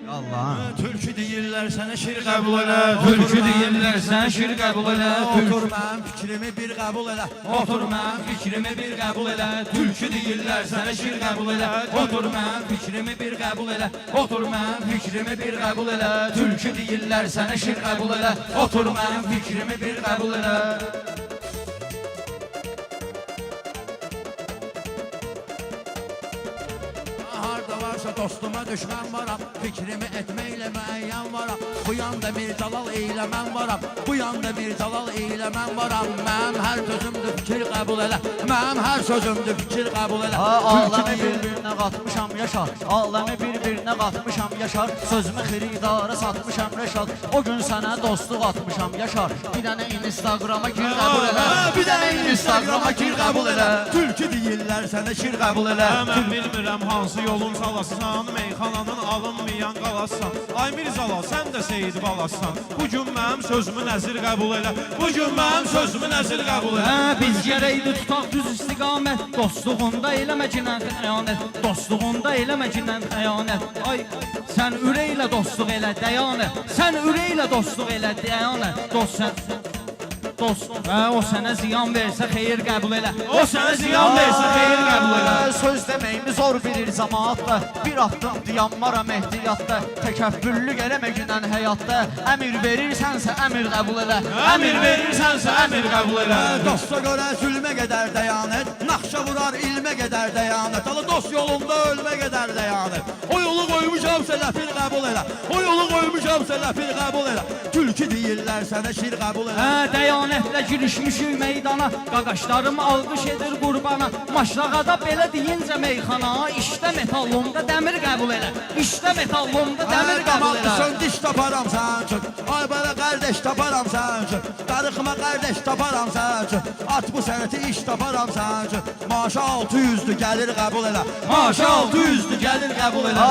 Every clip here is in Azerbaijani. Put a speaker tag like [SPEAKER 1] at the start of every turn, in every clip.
[SPEAKER 1] Allah.
[SPEAKER 2] Türkü deyirlər sənə şir qəbul elə.
[SPEAKER 3] Türkü deyirlər sənə şir qəbul elə.
[SPEAKER 2] Otur mənim fikrimi bir qəbul elə.
[SPEAKER 3] Otur mənim fikrimi bir qəbul elə. Türkü deyirlər sənə şir qəbul elə. Otur mənim fikrimi bir qəbul elə. Otur mənim fikrimi bir qəbul elə. Türkü deyirlər sənə şir qəbul elə. Otur mənim fikrimi bir qəbul elə.
[SPEAKER 2] Harda varsa dostuma düşmən varam. Fikrimi etməklə müəyyən varam. Bu yanda bir calal eylə mən varam. Bu yanda bir calal eylə mən varam. Mənim hər sözümdür fikir qəbul elə. Mənim hər sözümdür fikir qəbul elə.
[SPEAKER 1] Aləmi bir-birinə qatmışam yaşar. Aləmi bir-birinə qatmışam yaşar. Sözümü xiridara satmışam rəşad. O gün sənə dostluq atmışam yaşar. Bir dənə Instagrama gir qəbul elə. Bir dənə Instagrama gir qəbul elə.
[SPEAKER 2] Türkü deyirlər sənə şir qəbul elə.
[SPEAKER 4] Mən bilmirəm hansı yolun salasan, meyxananın alınmayan qalasan. Ay Mirzala, sən də Seyid balasan. Bugün mənim sözümü nəzir qəbul elə. Bugün mənim sözümü nəzir qəbul elə.
[SPEAKER 3] Biz gərəkdir tutaq düz istiqamət. Dostluğunda eləmə cinən xəyanət. Dostluğunda eləmə cinən xəyanət. Ay, sən ürəklə dostluq elə dəyanət. Sən ürəklə dostluq elə dəyanət. Dost sən dost və o sənə ziyan versə xeyir qəbul elə. O sənə ziyan versə xeyir qəbul elə.
[SPEAKER 1] Söz deməyimi zor bilir cəmaatda. Bir atdım dayanmaram ehtiyatda. Təkəbbürlük eləmə günən həyatda. Əmir verirsənsə əmir qəbul elə.
[SPEAKER 4] Əmir verirsənsə əmir qəbul elə.
[SPEAKER 2] Dosta görə zülmə qədər dəyanət. Naxşa vurar ilmə qədər dəyanət. Alı dost yolunda ölmə qədər dəyanət. O yolu qoymuşamsə ləfir qəbul elə. O yolu qoymuşamsə ləfir qəbul elə. Tülkü deyirlər sənə şir qəbul elə.
[SPEAKER 3] Dəyanətlə girişmişik meydana. Qaqaşlarım alqış edir qurbana. Maşrağada belə deyincə meyxana. İşdə metallumda dəmir qəbul elə. İşdə metallumda dəmir qəbul elə.
[SPEAKER 2] Sən diş taparam sən üçün. Ay belə qardeş taparam sən üçün. Darıxma qardeş taparam sən üçün. At bu sənəti iş taparam sən üçün. Maaşı 600'dür gəlir qəbul elə. Maaşı 600'dür gəlir qəbul elə.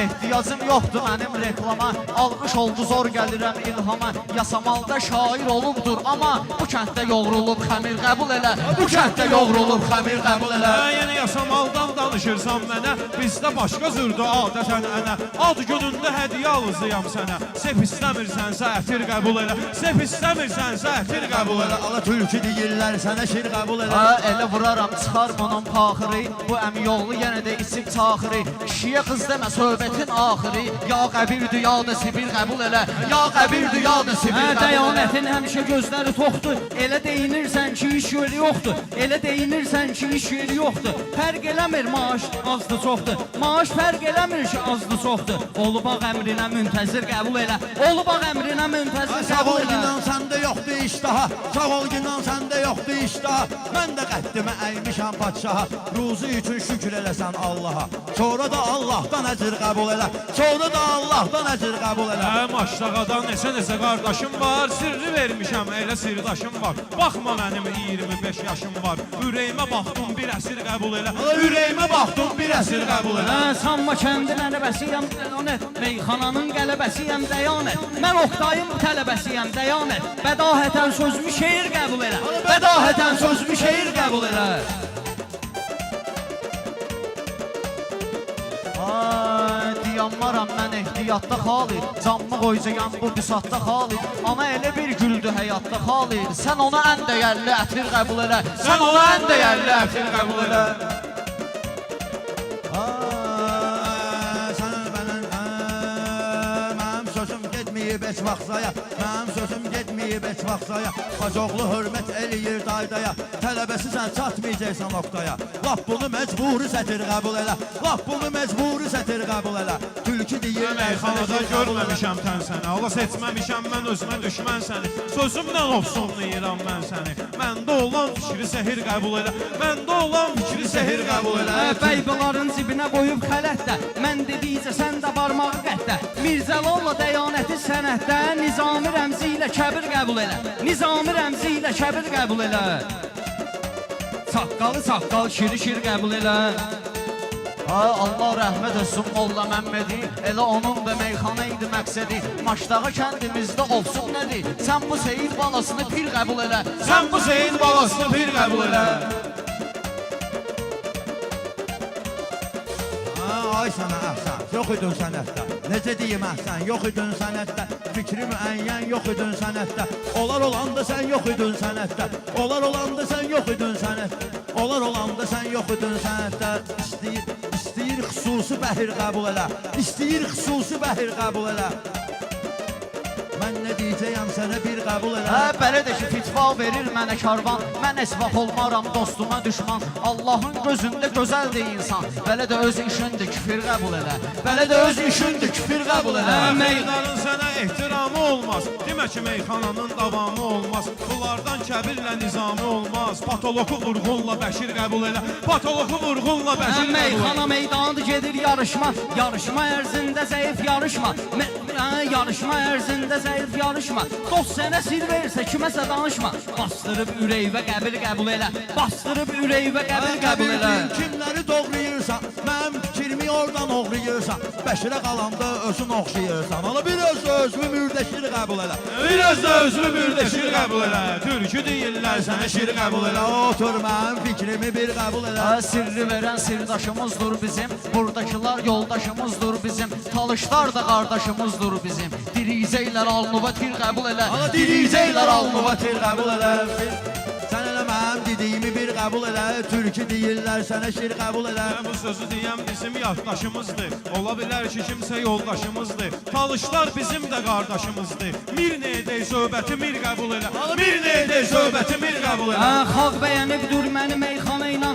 [SPEAKER 1] Ehtiyacım yoxdur mənim reklama. Alqış oldu zor gəlirəm ilhama. Yasamalda şair olubdur amma bu kənddə yoğrulub xəmir qəbul elə. Bu kənddə yoğrulub xəmir qəbul elə.
[SPEAKER 4] Yəni yasamaldan danışırsan mənə. Bizdə başqa zürdü adət ənənə. Ad günündə hədiyyə alızıyam sənə. Sep istəmirsənsə ətir qəbul elə. Sep istəmirsənsə ətir qəbul elə.
[SPEAKER 2] Ala tülkü deyirlər sənə şir qəbul elə.
[SPEAKER 1] Elə vuraram çıxar bunun paxırı. Bu əmi yollu yenə də içib çaxırı. Kişiyə qız demə söhbətin axırı. Ya qəbirdir ya da sibir qəbul elə. Ya qəbirdir ya da sibir qəbul elə.
[SPEAKER 3] Dəyanətin həmişə gözləri toxdur. Elə deyinirsən ki iş yeri yoxdur. Elə deyinirsən ki iş yeri yoxdur. Fərq eləmir maaş azdı çoxdur. Maaş fərq eləmir ki azdı çoxdur. Olub ağ əmrinə müntəzir qəbul elə. Olub ağ əmrinə müntəzir
[SPEAKER 2] Sağ
[SPEAKER 3] qəbul
[SPEAKER 2] ol
[SPEAKER 3] elə.
[SPEAKER 2] gündən səndə yoxdur iştaha. Sağ ol gündən səndə yoxdur iştaha. Mən də qəddimə əymişəm padşaha. Ruzu üçün şükür eləsən Allaha. Sonra da Allahdan əcr qəbul elə. Sonra da Allahdan əcr qəbul elə.
[SPEAKER 4] Maşrağadan neçə qardaşım var. Sirri vermişəm elə sirdaşım var. Baxma mənim 25 yaşım var. Ürəyimə baxdım bir əsir qəbul elə. Ürəyimə baxdım bir əsir qəbul elə.
[SPEAKER 3] Sanma kəndin ələbəsiyəm dəyanət. Meyxananın qələbəsiyəm dəyanət. Mən Oqtayın tələbəsiyəm dəyanət. Bədahətən sözümü şeir qəbul elə. Bədahətən sözümü şeir qəbul elə.
[SPEAKER 1] Dayanmaram mən ehtiyatda Xalid. Canımı qoyacağam bu büsatda Xalid. Ana elə bir güldü həyatda Xalid. Sən ona ən dəyərli ətir qəbul elə. Sən ona ən dəyərli ətir qəbul elə.
[SPEAKER 2] Mənim sözüm getməyib heç vaxt zaya. Mənim sözüm getməyib heç vaxt zaya. Bacoğlu hörmət eləyir daydaya. Tələbəsi sən çatmayacaqsan Oqtaya. Lap bunu məcburi sətir qəbul elə. Lap bunu məcburi sətir qəbul elə. Tülkü deyir
[SPEAKER 4] Meyxanada görməmişəm tən səni. Allah seçməmişəm mən özümə düşmən səni. Sözümlə ofsunlayıram mən səni. Məndə olan fikri sehir qəbul elə. Məndə olan fikri sehir qəbul elə.
[SPEAKER 3] Bəybaların cibinə qoyub xələtdə. Mən dedikcə sən də barmağı qətdə. Mirzəlalla dəyanəti sənətdə. Nizami rəmzi ilə kəbir qəbul elə. Nizami rəmzi ilə kəbir qəbul elə. Saqqalı saqqal şiri şir qəbul elə.
[SPEAKER 1] Allah rəhmət etsin Molla Məmmədi. Elə onun da meyxana idi məqsədi. Maşdağı kəndimizdə olsun nədir? Sən bu Seyid balasını pir qəbul elə.
[SPEAKER 4] Sən bu Seyid balasını pir qəbul elə.
[SPEAKER 2] Ay sana əhsən. yox idin sənətdə. Necə deyim sən yox idin sənətdə. Fikri müəyyən yox idin sənətdə. Olar olanda sən yox idin sənətdə. Olar olanda sən yox idin sənətdə. Olar olanda sən yox idin sənətdə. İstəyir xüsusi bəhir qəbul elə. İstəyir xüsusi bəhir qəbul elə. Mən nə deyəcəyəm sənə bir qəbul elə.
[SPEAKER 1] Belədir ki, fitva verir mənə karvan. Mən esbaq olmaram dostuma düşman. Allahın gözündə gözəldir insan. Belə də öz işindir küfür qəbul elə. Belə də öz işindir küfür qəbul elə.
[SPEAKER 4] Meydanın sənə ehtiramı olmaz. Demə ki, meyxananın davamı olmaz. Bunlardan kəbirlə nizamı olmaz. Patoloku vurğunla Bəşir qəbul elə. Patoloku vurğunla Bəşir qəbul elə.
[SPEAKER 3] Meyxana meydanı gedir yarışma. Yarışma ərzində zəif yarışma. Yarışma ərzində zəif yarışma. Dost sənə sir verirsə kiməsə danışma. Bastırıb ürək və qəbul elə. Bastırıb ürək və qəbul elə.
[SPEAKER 2] Kimləri doğrayırsan, mənim fikrimi oradan oğrayırsan. Bəşirə qalanda özün oxşayırsan. Ala bir özümü mürdəşir qəbul elə.
[SPEAKER 4] Biraz da özünü mürdəşir qəbul elə. Türkü deyirlər sənə şir qəbul elə.
[SPEAKER 2] Otur mənim fikrimi bir qəbul elə.
[SPEAKER 1] Sirri verən sirdaşımızdır bizim. Buradakılar yoldaşımızdır bizim. Talışlar da qardaşımızdır bizim. Dirizeylər alnıva tir qəbul elə.
[SPEAKER 2] Dirizeylər alnıva tir qəbul elə. Sən elə mənim dediyimi bir qəbul elə. Türkü deyirlər sənə şir qəbul elə.
[SPEAKER 4] Bu sözü deyən bizim yaddaşımızdır. Ola bilər ki, kimsə yoldaşımızdır. Talışlar bizim də qardaşımızdır. Mir nə edək söhbəti mir qəbul elə. Mir nə edək söhbəti mir qəbul elə.
[SPEAKER 3] Xalq bəyənibdir məni meyxana ilə.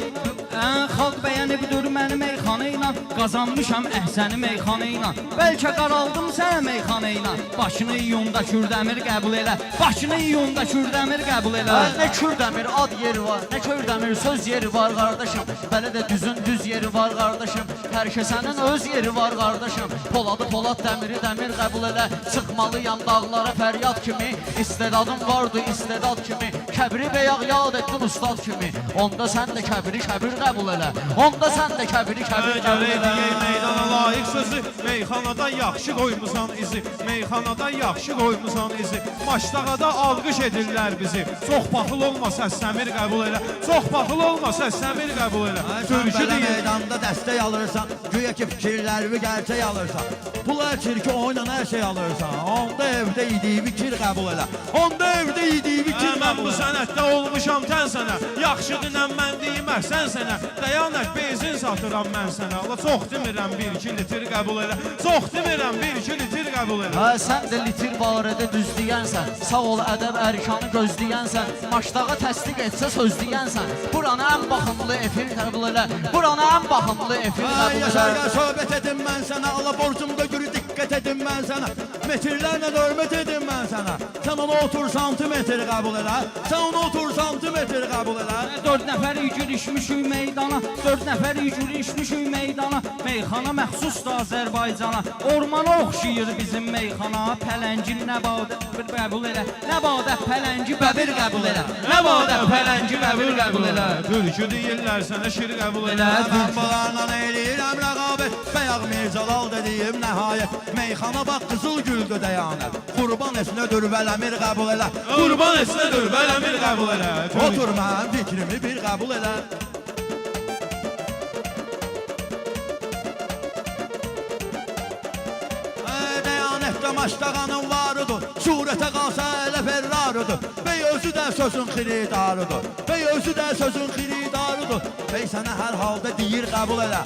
[SPEAKER 3] Xalq bəyənibdir məni meyxana ilə. Qazanmışam əhsəni meyxana ilə. Bəlkə qaraldım sənə meyxana ilə. Başını iyunda kürdəmir qəbul elə. Başını iyunda kürdəmir qəbul elə.
[SPEAKER 1] Nə kürdəmir ad yeri var, nə kürdəmir söz yeri var qardaşım. Belə də düzün düz yeri var qardaşım. Hər kəsənin öz yeri var qardaşım. Poladı polad, dəmiri dəmir qəbul elə. Çıxmalıyam dağlara fəryad kimi. İstedadım vardı istedad kimi. Kəbri bəyaq yad etdin ustad kimi. Onda sən də kəbri kəbir qəbul elə. Onda sən də kəbri kəbir qəbul elə.
[SPEAKER 4] Meydana layiq sözü, meyxanadan yaxşı qoymusan izi. Meyxanadan yaxşı qoymusan izi. Maçdağada alqış edirlər bizi. Çox paxıl olma səsləmir qəbul elə. Çox paxıl olma səsləmir qəbul elə.
[SPEAKER 2] Sən belə meydanda dəstək alırsan, güya ki fikirlərimi gerçək alırsan. Pula çirki oynan hər şey alırsan. Onda evdə idiyi fikir qəbul elə. Onda evdə idiyi fikir
[SPEAKER 4] Mən
[SPEAKER 2] qəbul
[SPEAKER 4] bu
[SPEAKER 2] elə.
[SPEAKER 4] sənətdə olmuşam tən sənə. Yaxşıdır nə mən deyim əhsən sənə. Dayanək benzin satıram mən sənə. Allah çox demirəm 1-2 litr qəbul elə. Çox demirəm 1-2 litr qəbul elə.
[SPEAKER 1] Sən də litir barədə düz deyənsən. Sağ ol ədəb ərkanı gözləyənsən. Maçdağa təsdiq etsə söz deyənsən. Buranı ən baxımlı efir qəbul elə. Buranı ən baxımlı efir qəbul
[SPEAKER 2] Yaşar
[SPEAKER 1] elə.
[SPEAKER 2] söhbət edim mən sənə. Allah borcumda görü diqqət edim mən sənə. Metrlərlə hörmət edim mən sənə. Sən ona otur santimetr qəbul elə. Sən ona otur santimetr qəbul elə.
[SPEAKER 3] 4 nəfər girişmişik meydana. 4 nəfər girişmişik meydana. Meyxana məxsusdur Azərbaycana. Ormana oxşayır bizim meyxana. Pələngin nəbadə bir qəbul elə. Nəbadə pələngi bəbir qəbul elə. Nəbadə pələngi bəbir qəbul elə.
[SPEAKER 4] Türkü deyirlər sənə şir qəbul elə.
[SPEAKER 2] Mən bunlarla eləyirəm rəqabət. Bəyaq Mirzalal dediyim nəhayət. Meyxana bax qızıl güldü dəyanət. Qurban esnədir vələmir qəbul elə.
[SPEAKER 4] Qurban esnədir vələmir qəbul elə.
[SPEAKER 2] Otur mənim fikrimi bir qəbul elə. Dəyanətdə maçdağanın varıdır. Surətə qalsa elə Ferrarıdır. Bey özü də sözün xiridarıdır. Bey özü də sözün xiridarıdır. Bey sənə hər halda deyir qəbul elə.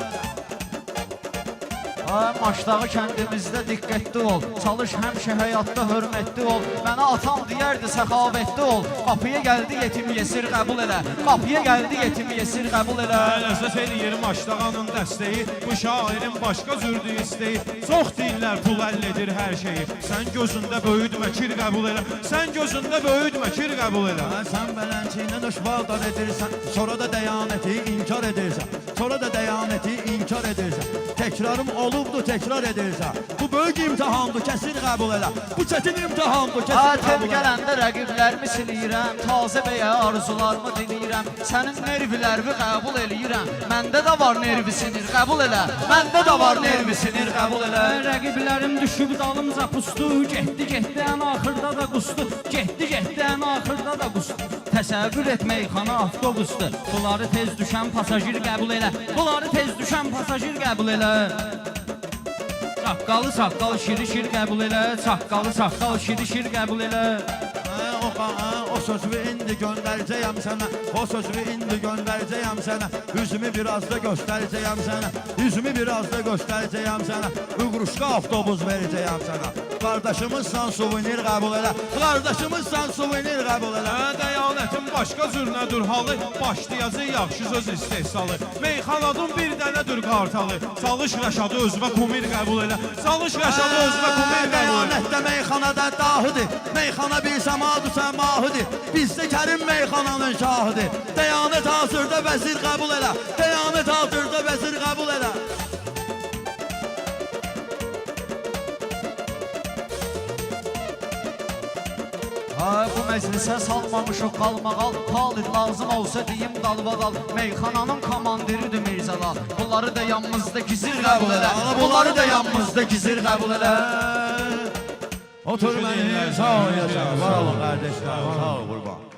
[SPEAKER 1] Maçdağı kəndimizdə diqqətli ol. Çalış həmişə həyatda hörmətli ol. Mənə atam deyərdi səxavətli ol. Qapıya gəldi yetim yesir qəbul elə. Qapıya gəldi yetim yesir qəbul elə.
[SPEAKER 4] Ləzzət eləyir maçdağanın dəstəyi. Bu şairin başqa cürdü istəyi. Çox deyirlər pul əllədir hər şeyi. Sən gözündə böyüdmə kir qəbul elə. Sən gözündə böyüdmə kir qəbul elə.
[SPEAKER 2] Sən bələnçiylə işbaldar edirsən. Sonra da dəyanəti inkar edirsən. Sonra da dəyanəti inkar edirsən. Təkrarım olubdu, təkrar edirsən. Bu böyük imtihandır, kəsin qəbul elə. Bu çətin imtihandır, kəsin qəbul
[SPEAKER 1] Atem
[SPEAKER 2] elə.
[SPEAKER 1] gələndə rəqiblərimi silirəm. Tazə bəyə arzularımı diləyirəm. Sənin nervlərimi qəbul eləyirəm. Məndə də var nervi sinir, qəbul elə. Məndə də var nervi sinir, qəbul elə.
[SPEAKER 3] Rəqiblərim düşüb dalımca pustu. Getdi ən axırda da qustu. Getdi ən axırda da qustu. Təsəvvür et meyxana avtobusdur. Bunları tez düşən pasajir qəbul elə. Bunları tez düşən pasajir qəbul elə. Saqqalı saqqal şiri qəbul elə. Saqqalı saqqal şiri qəbul elə.
[SPEAKER 2] O sözümü indi göndereceğim sana. O sözümü indi göndereceğim sana. Yüzümü biraz da göstereceğim sana. Yüzümü biraz da göstereceğim sana. Uğruşka avtobus vereceğim sana. Kardeşimizsen suvenir kabul elə. Kardeşimizsen suvenir kabul elə.
[SPEAKER 4] Dəyanətin başqa cürnədir halı. Başlayacaq yaxşı söz istehsalı. Meyxanadın bir dənədir qartalı. Çalış Rəşadı özünə kumir qəbul elə. Çalış Rəşadı özünə kumir qəbul elə.
[SPEAKER 2] Dəyanətdə meyxanada dahıdır. Meyxana bir səmadır səmahıdır. Bizdə Kərim meyxananın şahıdır. Dəyanət hazırda vəzir qəbul elə. Dəyanət hazırda vəzir qəbul elə.
[SPEAKER 1] Bu məclisə salmamışıq qalmaqal. Xalid lazım olsa deyim dalbadal. Meyxananın komandiridir Mirzəlal. Bunları da yanımızda gizir qəbul elə. Bunları da yanımızda gizir qəbul elə.
[SPEAKER 2] Otur mənim sağ ol yaşa. Sağ ol qardeşler. Sağ ol qurban.